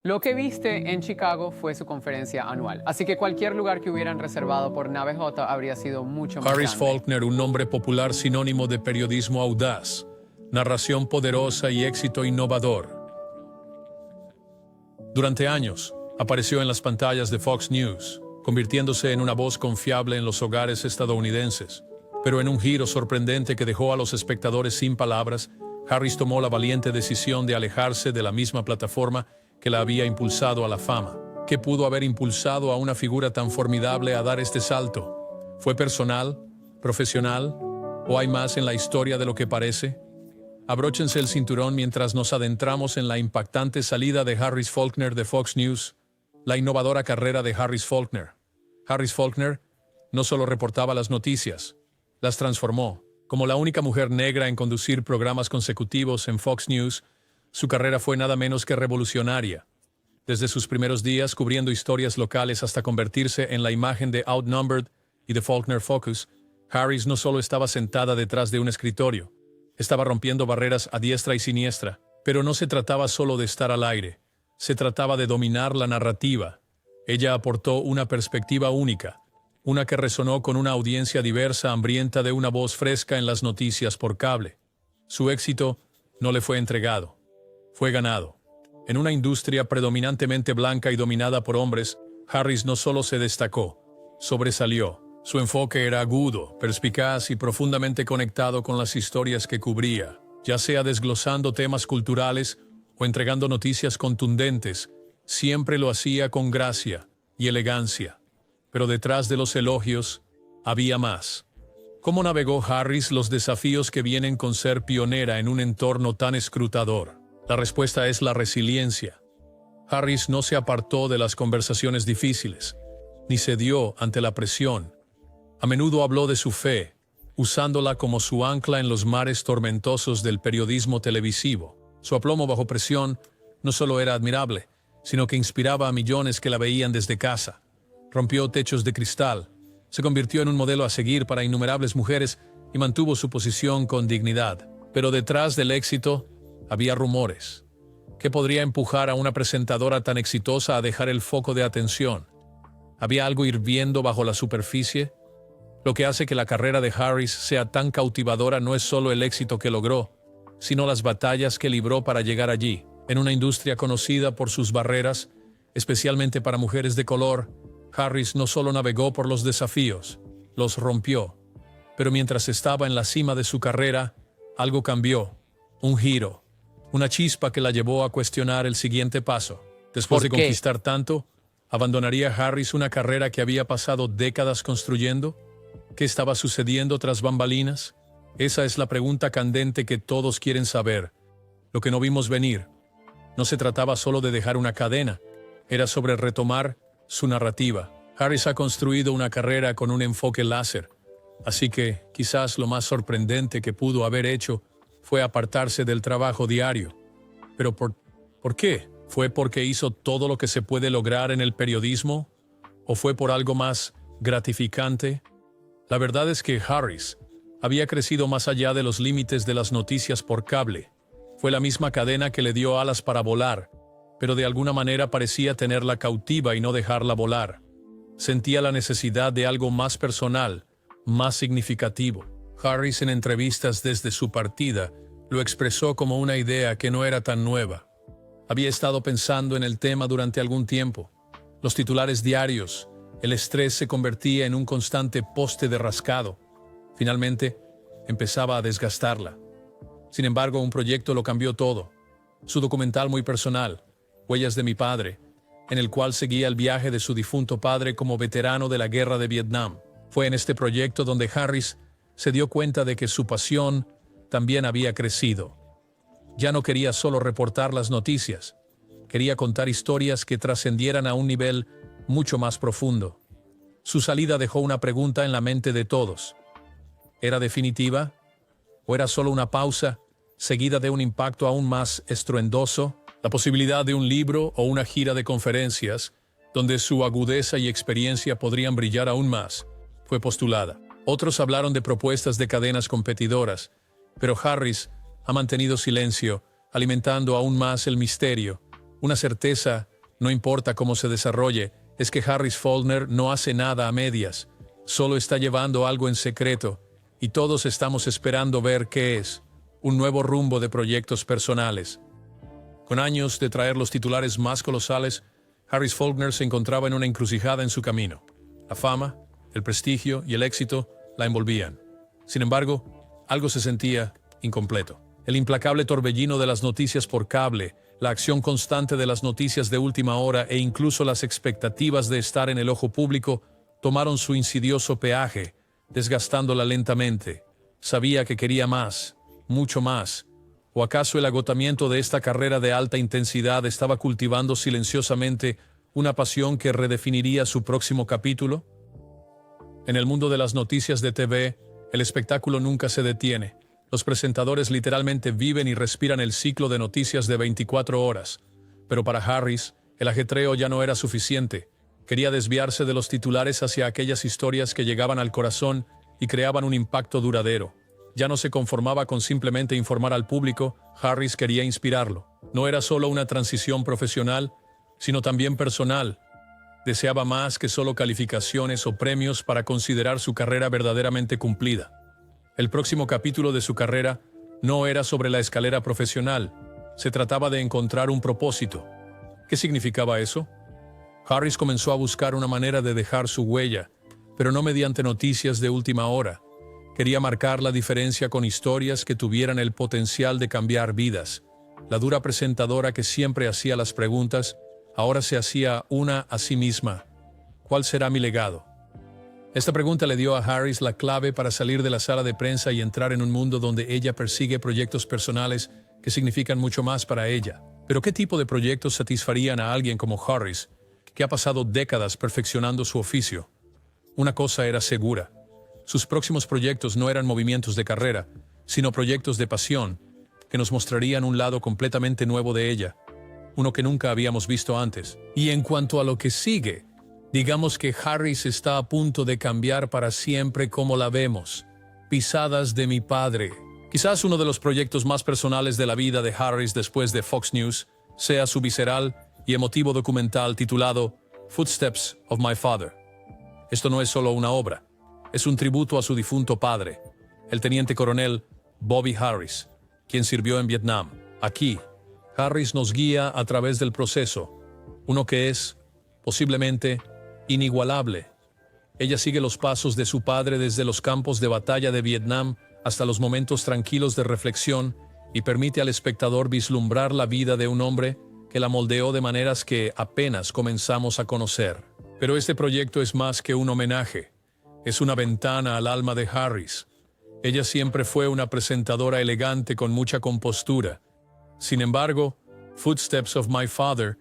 Lo que viste en Chicago fue su conferencia anual, así que cualquier lugar que hubieran reservado por Nave J habría sido mucho más Harris grande. Faulkner, un nombre popular sinónimo de periodismo audaz, narración poderosa y éxito innovador. Durante años, apareció en las pantallas de Fox News, convirtiéndose en una voz confiable en los hogares estadounidenses. Pero en un giro sorprendente que dejó a los espectadores sin palabras, Harris tomó la valiente decisión de alejarse de la misma plataforma que la había impulsado a la fama. ¿Qué pudo haber impulsado a una figura tan formidable a dar este salto? ¿Fue personal? ¿Profesional? ¿O hay más en la historia de lo que parece? Abróchense el cinturón mientras nos adentramos en la impactante salida de Harris Faulkner de Fox News, la innovadora carrera de Harris Faulkner. Harris Faulkner no solo reportaba las noticias, las transformó. Como la única mujer negra en conducir programas consecutivos en Fox News, su carrera fue nada menos que revolucionaria. Desde sus primeros días cubriendo historias locales hasta convertirse en la imagen de Outnumbered y de Faulkner Focus, Harris no solo estaba sentada detrás de un escritorio, estaba rompiendo barreras a diestra y siniestra. Pero no se trataba solo de estar al aire, se trataba de dominar la narrativa. Ella aportó una perspectiva única, una que resonó con una audiencia diversa hambrienta de una voz fresca en las noticias por cable. Su éxito no le fue entregado, fue ganado. En una industria predominantemente blanca y dominada por hombres, Harris no solo se destacó, sobresalió. Su enfoque era agudo, perspicaz y profundamente conectado con las historias que cubría, ya sea desglosando temas culturales o entregando noticias contundentes. Siempre lo hacía con gracia y elegancia. Pero detrás de los elogios había más. ¿Cómo navegó Harris los desafíos que vienen con ser pionera en un entorno tan escrutador? La respuesta es la resiliencia. Harris no se apartó de las conversaciones difíciles, ni cedió ante la presión. A menudo habló de su fe, usándola como su ancla en los mares tormentosos del periodismo televisivo. Su aplomo bajo presión no solo era admirable, sino que inspiraba a millones que la veían desde casa. Rompió techos de cristal, se convirtió en un modelo a seguir para innumerables mujeres y mantuvo su posición con dignidad. Pero detrás del éxito había rumores. ¿Qué podría empujar a una presentadora tan exitosa a dejar el foco de atención? ¿Había algo hirviendo bajo la superficie? Lo que hace que la carrera de Harris sea tan cautivadora no es solo el éxito que logró, sino las batallas que libró para llegar allí. En una industria conocida por sus barreras, especialmente para mujeres de color, Harris no solo navegó por los desafíos, los rompió. Pero mientras estaba en la cima de su carrera, algo cambió, un giro, una chispa que la llevó a cuestionar el siguiente paso. Después de conquistar tanto, ¿abandonaría Harris una carrera que había pasado décadas construyendo? ¿Qué estaba sucediendo tras bambalinas? Esa es la pregunta candente que todos quieren saber. Lo que no vimos venir. No se trataba solo de dejar una cadena, era sobre retomar su narrativa. Harris ha construido una carrera con un enfoque láser, así que quizás lo más sorprendente que pudo haber hecho fue apartarse del trabajo diario. ¿Pero por qué? ¿Fue porque hizo todo lo que se puede lograr en el periodismo? ¿O fue por algo más gratificante? La verdad es que Harris había crecido más allá de los límites de las noticias por cable. Fue la misma cadena que le dio alas para volar, pero de alguna manera parecía tenerla cautiva y no dejarla volar. Sentía la necesidad de algo más personal, más significativo. Harris, en entrevistas desde su partida, lo expresó como una idea que no era tan nueva. Había estado pensando en el tema durante algún tiempo. Los titulares diarios, el estrés se convertía en un constante poste de rascado. Finalmente, empezaba a desgastarla. Sin embargo, un proyecto lo cambió todo. Su documental muy personal, Huellas de mi padre, en el cual seguía el viaje de su difunto padre como veterano de la guerra de Vietnam. Fue en este proyecto donde Harris se dio cuenta de que su pasión también había crecido. Ya no quería solo reportar las noticias, quería contar historias que trascendieran a un nivel mucho más profundo. Su salida dejó una pregunta en la mente de todos. ¿Era definitiva? ¿O era solo una pausa, seguida de un impacto aún más estruendoso? La posibilidad de un libro o una gira de conferencias, donde su agudeza y experiencia podrían brillar aún más, fue postulada. Otros hablaron de propuestas de cadenas competidoras, pero Harris ha mantenido silencio, alimentando aún más el misterio, una certeza No importa cómo se desarrolle, es que Harris Faulkner no hace nada a medias, solo está llevando algo en secreto, y todos estamos esperando ver qué es, un nuevo rumbo de proyectos personales. Con años de traer los titulares más colosales, Harris Faulkner se encontraba en una encrucijada en su camino. La fama, el prestigio y el éxito la envolvían. Sin embargo, algo se sentía incompleto. El implacable torbellino de las noticias por cable, la acción constante de las noticias de última hora e incluso las expectativas de estar en el ojo público tomaron su insidioso peaje, desgastándola lentamente. Sabía que quería más, mucho más. ¿O acaso el agotamiento de esta carrera de alta intensidad estaba cultivando silenciosamente una pasión que redefiniría su próximo capítulo? En el mundo de las noticias de TV, el espectáculo nunca se detiene. Los presentadores literalmente viven y respiran el ciclo de noticias de 24 horas. Pero para Harris, el ajetreo ya no era suficiente. Quería desviarse de los titulares hacia aquellas historias que llegaban al corazón y creaban un impacto duradero. Ya no se conformaba con simplemente informar al público, Harris quería inspirarlo. No era solo una transición profesional, sino también personal. Deseaba más que solo calificaciones o premios para considerar su carrera verdaderamente cumplida. El próximo capítulo de su carrera no era sobre la escalera profesional, se trataba de encontrar un propósito. ¿Qué significaba eso? Harris comenzó a buscar una manera de dejar su huella, pero no mediante noticias de última hora. Quería marcar la diferencia con historias que tuvieran el potencial de cambiar vidas. La dura presentadora que siempre hacía las preguntas, ahora se hacía una a sí misma. ¿Cuál será mi legado? Esta pregunta le dio a Harris la clave para salir de la sala de prensa y entrar en un mundo donde ella persigue proyectos personales que significan mucho más para ella. Pero ¿qué tipo de proyectos satisfarían a alguien como Harris, que ha pasado décadas perfeccionando su oficio? Una cosa era segura. Sus próximos proyectos no eran movimientos de carrera, sino proyectos de pasión, que nos mostrarían un lado completamente nuevo de ella, uno que nunca habíamos visto antes. Y en cuanto a lo que sigue, digamos que Harris está a punto de cambiar para siempre como la vemos. Pisadas de mi padre. Quizás uno de los proyectos más personales de la vida de Harris después de Fox News sea su visceral y emotivo documental titulado Footsteps of My Father. Esto no es solo una obra. Es un tributo a su difunto padre, el teniente coronel Bobby Harris, quien sirvió en Vietnam. Aquí, Harris nos guía a través del proceso, uno que es, posiblemente, inigualable. Ella sigue los pasos de su padre desde los campos de batalla de Vietnam hasta los momentos tranquilos de reflexión y permite al espectador vislumbrar la vida de un hombre que la moldeó de maneras que apenas comenzamos a conocer. Pero este proyecto es más que un homenaje. Es una ventana al alma de Harris. Ella siempre fue una presentadora elegante con mucha compostura. Sin embargo, Footsteps of My Father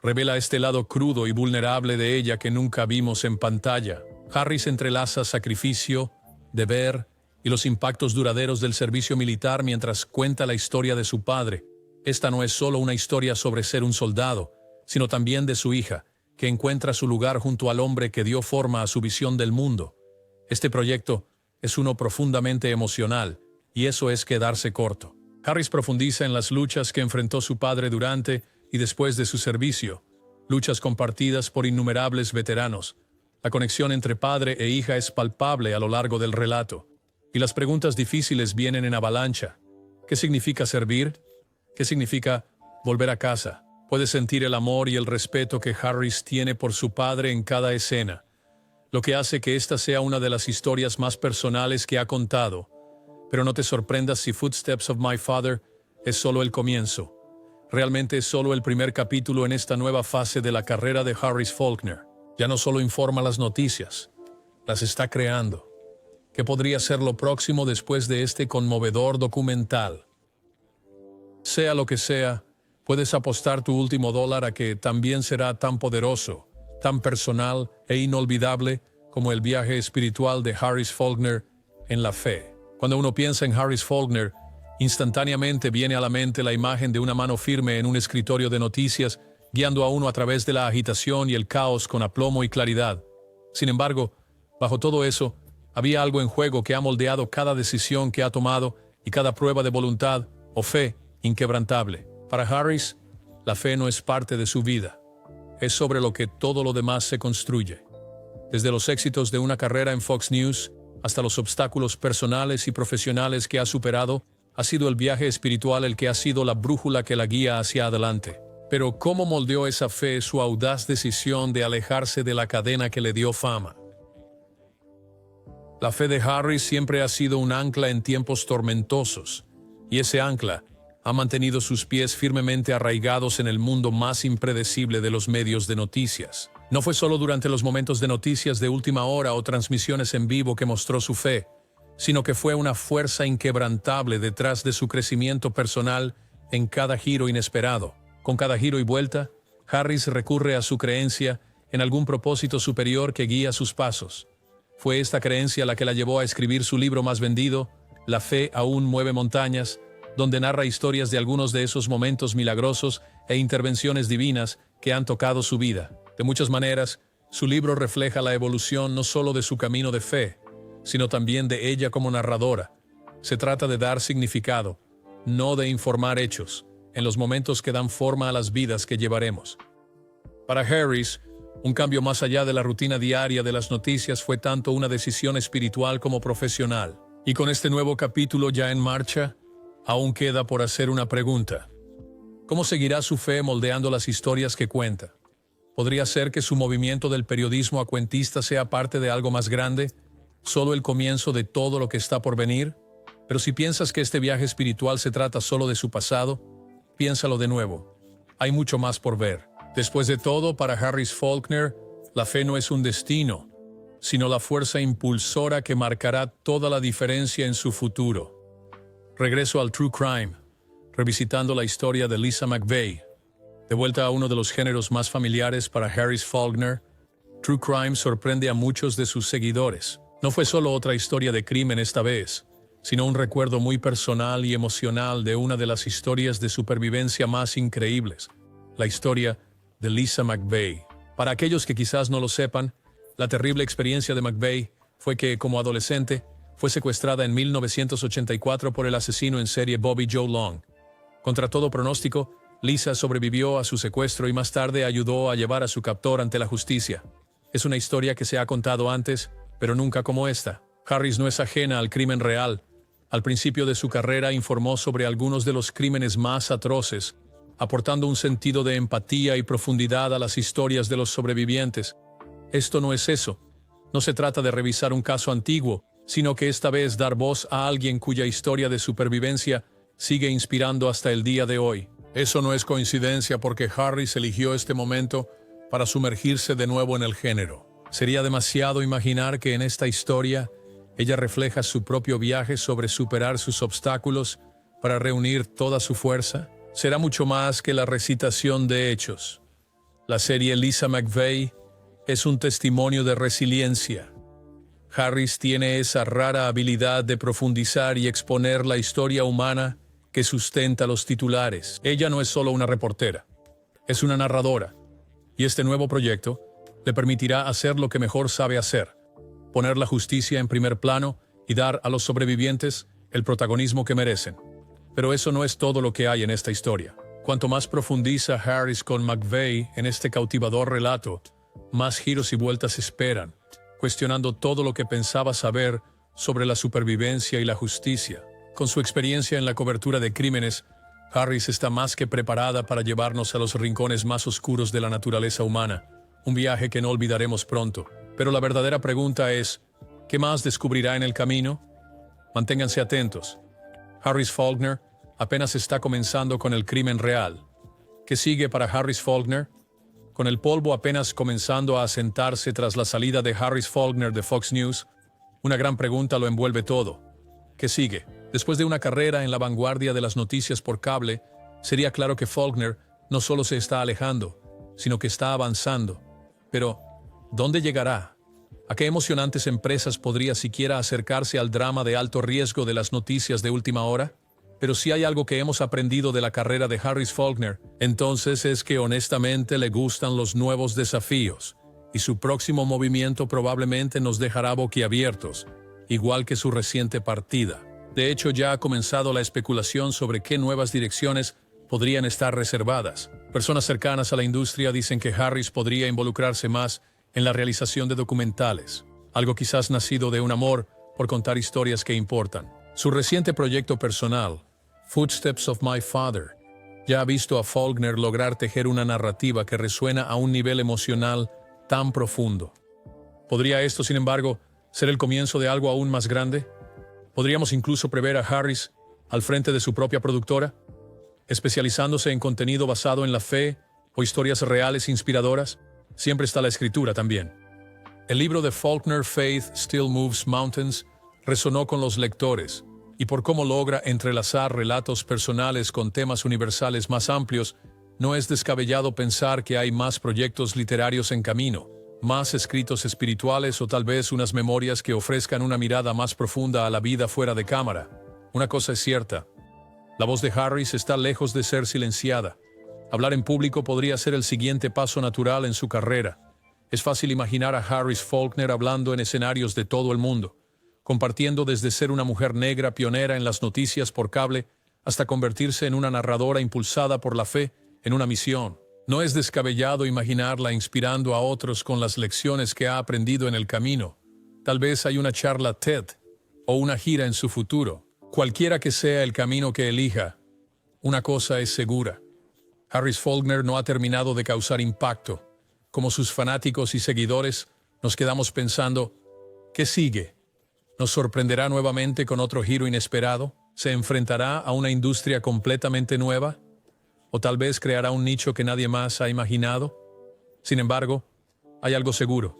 revela este lado crudo y vulnerable de ella que nunca vimos en pantalla. Harris entrelaza sacrificio, deber y los impactos duraderos del servicio militar mientras cuenta la historia de su padre. Esta no es solo una historia sobre ser un soldado, sino también de su hija, que encuentra su lugar junto al hombre que dio forma a su visión del mundo. Este proyecto es uno profundamente emocional, y eso es quedarse corto. Harris profundiza en las luchas que enfrentó su padre durante y después de su servicio, luchas compartidas por innumerables veteranos. La conexión entre padre e hija es palpable a lo largo del relato, y las preguntas difíciles vienen en avalancha. ¿Qué significa servir? ¿Qué significa volver a casa? Puedes sentir el amor y el respeto que Harris tiene por su padre en cada escena, lo que hace que esta sea una de las historias más personales que ha contado. Pero no te sorprendas si Footsteps of My Father es solo el comienzo. Realmente es solo el primer capítulo en esta nueva fase de la carrera de Harris Faulkner. Ya no solo informa las noticias, las está creando. ¿Qué podría ser lo próximo después de este conmovedor documental? Sea lo que sea, puedes apostar tu último dólar a que también será tan poderoso, tan personal e inolvidable como el viaje espiritual de Harris Faulkner en la fe. Cuando uno piensa en Harris Faulkner, instantáneamente viene a la mente la imagen de una mano firme en un escritorio de noticias, guiando a uno a través de la agitación y el caos con aplomo y claridad. Sin embargo, bajo todo eso, había algo en juego que ha moldeado cada decisión que ha tomado y cada prueba de voluntad o fe inquebrantable. Para Harris, la fe no es parte de su vida. es sobre lo que todo lo demás se construye. Desde los éxitos de una carrera en Fox News hasta los obstáculos personales y profesionales que ha superado, ha sido el viaje espiritual el que ha sido la brújula que la guía hacia adelante. Pero ¿cómo moldeó esa fe su audaz decisión de alejarse de la cadena que le dio fama? La fe de Harris siempre ha sido un ancla en tiempos tormentosos, y ese ancla ha mantenido sus pies firmemente arraigados en el mundo más impredecible de los medios de noticias. No fue solo durante los momentos de noticias de última hora o transmisiones en vivo que mostró su fe, sino que fue una fuerza inquebrantable detrás de su crecimiento personal en cada giro inesperado. Con cada giro y vuelta, Harris recurre a su creencia en algún propósito superior que guía sus pasos. Fue esta creencia la que la llevó a escribir su libro más vendido, La fe aún mueve montañas, donde narra historias de algunos de esos momentos milagrosos e intervenciones divinas que han tocado su vida. De muchas maneras, su libro refleja la evolución no solo de su camino de fe, sino también de ella como narradora. Se trata de dar significado, no de informar hechos, en los momentos que dan forma a las vidas que llevaremos. Para Harris, un cambio más allá de la rutina diaria de las noticias fue tanto una decisión espiritual como profesional. Y con este nuevo capítulo ya en marcha, aún queda por hacer una pregunta. ¿Cómo seguirá su fe moldeando las historias que cuenta? ¿Podría ser que su movimiento del periodismo a cuentista sea parte de algo más grande? ¿Solo el comienzo de todo lo que está por venir? Pero si piensas que este viaje espiritual se trata solo de su pasado, piénsalo de nuevo. Hay mucho más por ver. Después de todo, para Harris Faulkner, la fe no es un destino, sino la fuerza impulsora que marcará toda la diferencia en su futuro. Regreso al True Crime, revisitando la historia de Lisa McVeigh. De vuelta a uno de los géneros más familiares para Harris Faulkner, True Crime sorprende a muchos de sus seguidores. No fue solo otra historia de crimen esta vez, sino un recuerdo muy personal y emocional de una de las historias de supervivencia más increíbles, la historia de Lisa McVeigh. Para aquellos que quizás no lo sepan, la terrible experiencia de McVeigh fue que, como adolescente, fue secuestrada en 1984 por el asesino en serie Bobby Joe Long. Contra todo pronóstico, Lisa sobrevivió a su secuestro y más tarde ayudó a llevar a su captor ante la justicia. Es una historia que se ha contado antes, pero nunca como esta. Harris no es ajena al crimen real. Al principio de su carrera informó sobre algunos de los crímenes más atroces, aportando un sentido de empatía y profundidad a las historias de los sobrevivientes. Esto no es eso. No se trata de revisar un caso antiguo, sino que esta vez dar voz a alguien cuya historia de supervivencia sigue inspirando hasta el día de hoy. Eso no es coincidencia porque Harris eligió este momento para sumergirse de nuevo en el género. Sería demasiado imaginar que en esta historia ella refleja su propio viaje sobre superar sus obstáculos para reunir toda su fuerza. Será mucho más que la recitación de hechos. La serie Lisa McVeigh es un testimonio de resiliencia. Harris tiene esa rara habilidad de profundizar y exponer la historia humana que sustenta los titulares. Ella no es solo una reportera, es una narradora. Y este nuevo proyecto le permitirá hacer lo que mejor sabe hacer: poner la justicia en primer plano y dar a los sobrevivientes el protagonismo que merecen. Pero eso no es todo lo que hay en esta historia. Cuanto más profundiza Harris con McVeigh en este cautivador relato, más giros y vueltas esperan, cuestionando todo lo que pensaba saber sobre la supervivencia y la justicia. Con su experiencia en la cobertura de crímenes, Harris está más que preparada para llevarnos a los rincones más oscuros de la naturaleza humana, un viaje que no olvidaremos pronto. Pero la verdadera pregunta es, ¿qué más descubrirá en el camino? Manténganse atentos. Harris Faulkner apenas está comenzando con el crimen real. ¿Qué sigue para Harris Faulkner? Con el polvo apenas comenzando a asentarse tras la salida de Harris Faulkner de Fox News, una gran pregunta lo envuelve todo. ¿Qué sigue? Después de una carrera en la vanguardia de las noticias por cable, sería claro que Faulkner no solo se está alejando, sino que está avanzando. Pero, ¿dónde llegará? ¿A qué emocionantes empresas podría siquiera acercarse al drama de alto riesgo de las noticias de última hora? Pero si hay algo que hemos aprendido de la carrera de Harris Faulkner, entonces es que honestamente le gustan los nuevos desafíos, y su próximo movimiento probablemente nos dejará boquiabiertos, igual que su reciente partida. De hecho, ya ha comenzado la especulación sobre qué nuevas direcciones podrían estar reservadas. Personas cercanas a la industria dicen que Harris podría involucrarse más en la realización de documentales, algo quizás nacido de un amor por contar historias que importan. Su reciente proyecto personal, Footsteps of My Father, ya ha visto a Faulkner lograr tejer una narrativa que resuena a un nivel emocional tan profundo. ¿Podría esto, sin embargo, ser el comienzo de algo aún más grande? ¿Podríamos incluso prever a Harris al frente de su propia productora, especializándose en contenido basado en la fe o historias reales inspiradoras? Siempre está la escritura también. El libro de Faulkner, Faith Still Moves Mountains, resonó con los lectores, y por cómo logra entrelazar relatos personales con temas universales más amplios, no es descabellado pensar que hay más proyectos literarios en camino, más escritos espirituales o tal vez unas memorias que ofrezcan una mirada más profunda a la vida fuera de cámara. Una cosa es cierta: la voz de Harris está lejos de ser silenciada. Hablar en público podría ser el siguiente paso natural en su carrera. Es fácil imaginar a Harris Faulkner hablando en escenarios de todo el mundo, compartiendo desde ser una mujer negra pionera en las noticias por cable hasta convertirse en una narradora impulsada por la fe en una misión. No es descabellado imaginarla inspirando a otros con las lecciones que ha aprendido en el camino. Tal vez hay una charla TED o una gira en su futuro. Cualquiera que sea el camino que elija, una cosa es segura: Harris Faulkner no ha terminado de causar impacto. Como sus fanáticos y seguidores, nos quedamos pensando, ¿qué sigue? ¿Nos sorprenderá nuevamente con otro giro inesperado? ¿Se enfrentará a una industria completamente nueva? ¿O tal vez creará un nicho que nadie más ha imaginado? Sin embargo, hay algo seguro: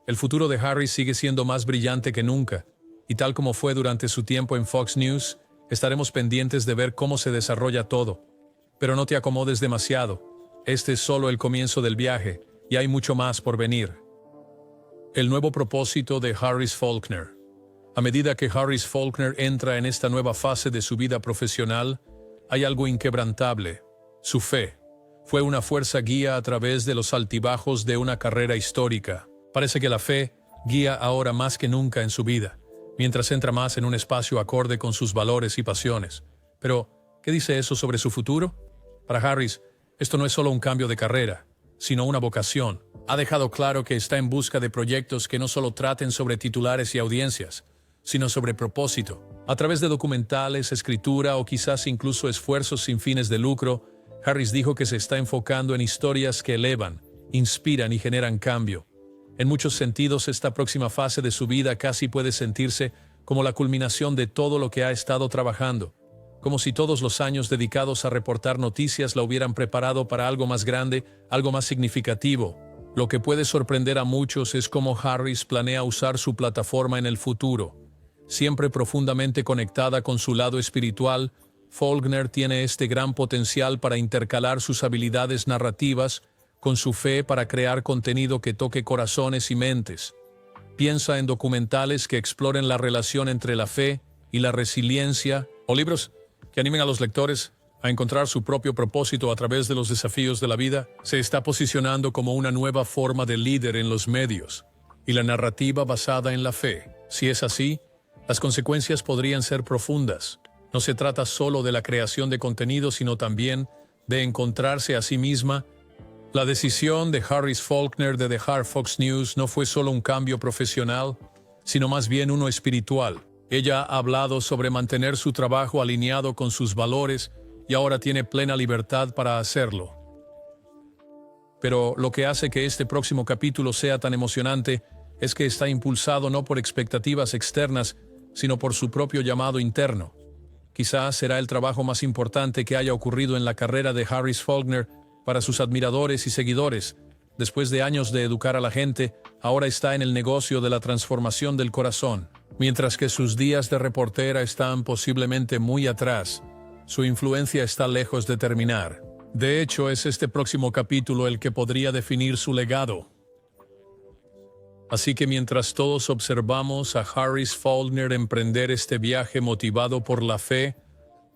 el futuro de Harris sigue siendo más brillante que nunca, y tal como fue durante su tiempo en Fox News, estaremos pendientes de ver cómo se desarrolla todo. Pero no te acomodes demasiado. Este es solo el comienzo del viaje, y hay mucho más por venir. El nuevo propósito de Harris Faulkner. A medida que Harris Faulkner entra en esta nueva fase de su vida profesional, hay algo inquebrantable: su fe. Fue una fuerza guía a través de los altibajos de una carrera histórica. Parece que la fe guía ahora más que nunca en su vida, mientras entra más en un espacio acorde con sus valores y pasiones. Pero, ¿qué dice eso sobre su futuro? Para Harris, esto no es solo un cambio de carrera, sino una vocación. Ha dejado claro que está en busca de proyectos que no solo traten sobre titulares y audiencias, sino sobre propósito. A través de documentales, escritura o quizás incluso esfuerzos sin fines de lucro, Harris dijo que se está enfocando en historias que elevan, inspiran y generan cambio. En muchos sentidos, esta próxima fase de su vida casi puede sentirse como la culminación de todo lo que ha estado trabajando, como si todos los años dedicados a reportar noticias la hubieran preparado para algo más grande, algo más significativo. Lo que puede sorprender a muchos es cómo Harris planea usar su plataforma en el futuro. Siempre profundamente conectada con su lado espiritual, Faulkner tiene este gran potencial para intercalar sus habilidades narrativas con su fe para crear contenido que toque corazones y mentes. Piensa en documentales que exploren la relación entre la fe y la resiliencia, o libros que animen a los lectores a encontrar su propio propósito a través de los desafíos de la vida. Se está posicionando como una nueva forma de líder en los medios y la narrativa basada en la fe. Si es así, las consecuencias podrían ser profundas. No se trata solo de la creación de contenido, sino también de encontrarse a sí misma. La decisión de Harris Faulkner de dejar Fox News no fue solo un cambio profesional, sino más bien uno espiritual. Ella ha hablado sobre mantener su trabajo alineado con sus valores y ahora tiene plena libertad para hacerlo. Pero lo que hace que este próximo capítulo sea tan emocionante es que está impulsado no por expectativas externas, sino por su propio llamado interno. Quizás será el trabajo más importante que haya ocurrido en la carrera de Harris Faulkner. Para sus admiradores y seguidores, después de años de educar a la gente, ahora está en el negocio de la transformación del corazón. Mientras que sus días de reportera están posiblemente muy atrás, su influencia está lejos de terminar. De hecho, es este próximo capítulo el que podría definir su legado. Así que mientras todos observamos a Harris Faulkner emprender este viaje motivado por la fe,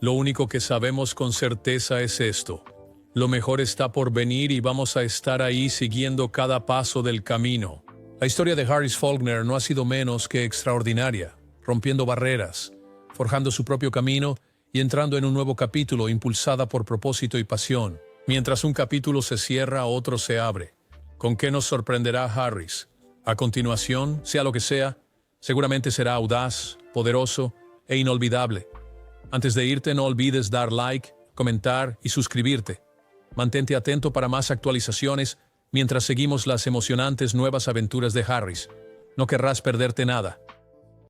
lo único que sabemos con certeza es esto: lo mejor está por venir y vamos a estar ahí siguiendo cada paso del camino. La historia de Harris Faulkner no ha sido menos que extraordinaria, rompiendo barreras, forjando su propio camino y entrando en un nuevo capítulo impulsada por propósito y pasión. Mientras un capítulo se cierra, otro se abre. ¿Con qué nos sorprenderá Harris? A continuación, sea lo que sea, seguramente será audaz, poderoso e inolvidable. Antes de irte, no olvides dar like, comentar y suscribirte. Mantente atento para más actualizaciones mientras seguimos las emocionantes nuevas aventuras de Harris. No querrás perderte nada.